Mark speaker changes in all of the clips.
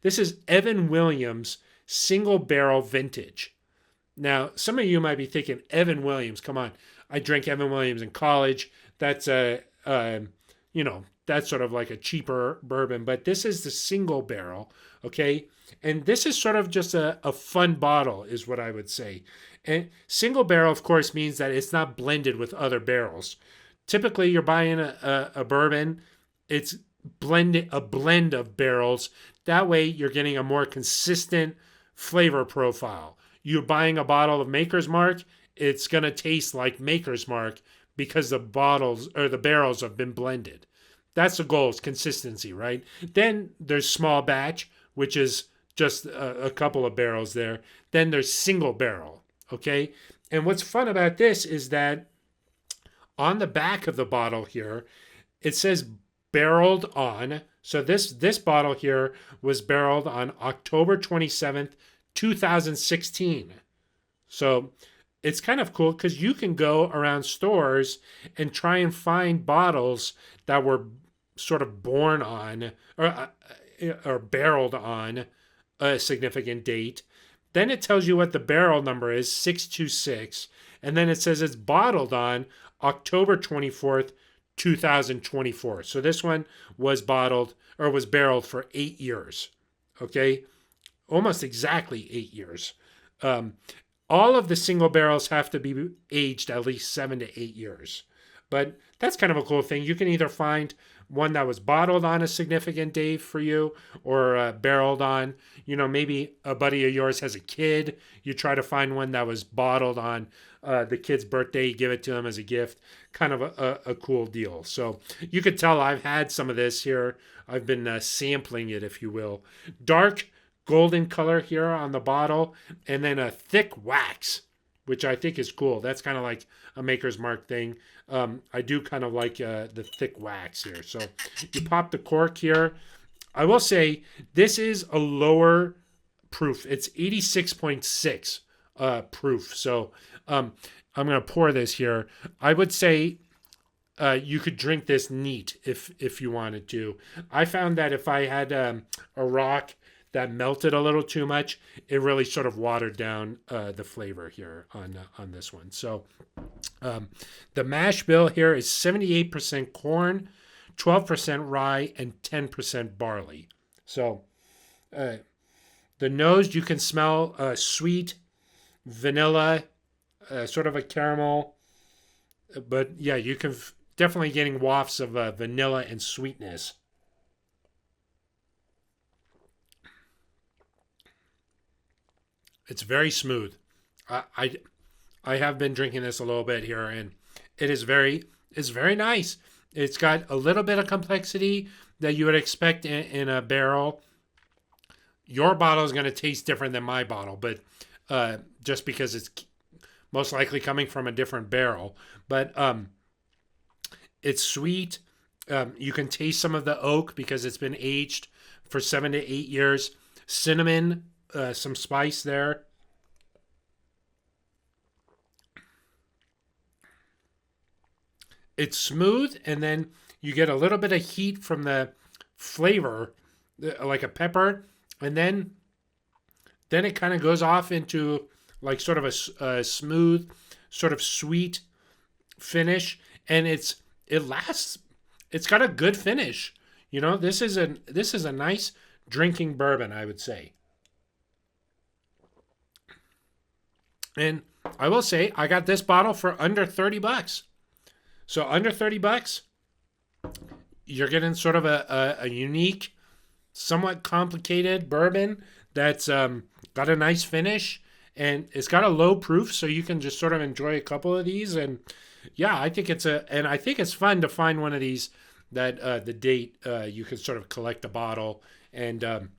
Speaker 1: This is Evan Williams single barrel vintage. Now, some of you might be thinking, Evan Williams, come on. I drank Evan Williams in college. That's that's sort of like a cheaper bourbon, but this is the single barrel, okay? And this is sort of just a fun bottle, is what I would say. And single barrel, of course, means that it's not blended with other barrels. Typically, you're buying a bourbon, it's a blend of barrels. That way, you're getting a more consistent flavor profile. You're buying a bottle of Maker's Mark, it's going to taste like Maker's Mark because the bottles or the barrels have been blended. That's the goal, is consistency, right? Then there's small batch, which is just a couple of barrels there. Then there's single barrel, okay? And what's fun about this is that on the back of the bottle here, it says barreled on. So this bottle here was barreled on October 27th, 2016. So it's kind of cool because you can go around stores and try and find bottles that were sort of born on or barreled on a significant date. Then it tells you what the barrel number is, 626. And then it says it's bottled on October 24th, 2024. So this one was bottled or was barreled for 8 years. Okay? Almost exactly 8 years. All of the single barrels have to be aged at least 7 to 8 years. But that's kind of a cool thing. You can either find one that was bottled on a significant day for you or barreled on. You know, maybe a buddy of yours has a kid. You try to find one that was bottled on the kid's birthday. You give it to him as a gift. Kind of a cool deal. So you could tell I've had some of this here. I've been sampling it, if you will. Dark golden color here on the bottle, and then a thick wax, which I think is cool. That's kind of like a Maker's Mark thing. I do kind of like the thick wax here. So you pop the cork here. I will say this is a lower proof. It's 86.6 proof. So I'm going to pour this here. I would say you could drink this neat if you wanted to. I found that if I had a rock that melted a little too much, it really sort of watered down the flavor here on this one. So the mash bill here is 78% corn, 12% rye, and 10% barley. So the nose, you can smell sweet, vanilla, sort of a caramel. But yeah, you can definitely getting wafts of vanilla and sweetness. It's very smooth. I have been drinking this a little bit here, and it's very nice. It's got a little bit of complexity that you would expect in a barrel. Your bottle is going to taste different than my bottle, but just because it's most likely coming from a different barrel. But it's sweet. You can taste some of the oak because it's been aged for 7 to 8 years. Cinnamon. Some spice there. It's smooth, and then you get a little bit of heat from the flavor, like a pepper, and then it kind of goes off into like sort of a smooth, sort of sweet finish, and it lasts. It's got a good finish. You know, this is a nice drinking bourbon, I would say. And I will say, I got this bottle for under $30. So under $30, you're getting sort of a unique, somewhat complicated bourbon that's got a nice finish, and it's got a low proof, so you can just sort of enjoy a couple of these. And yeah, I think it's fun to find one of these that the date you can sort of collect a bottle. And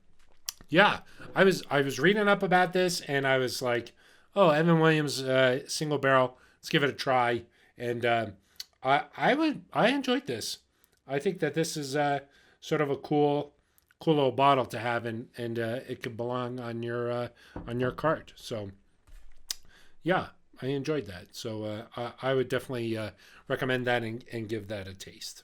Speaker 1: yeah, I was reading up about this, and I was like, oh, Evan Williams single barrel. Let's give it a try. And I enjoyed this. I think that this is sort of a cool little bottle to have, and it could belong on your cart. So yeah, I enjoyed that. So I would definitely recommend that and give that a taste.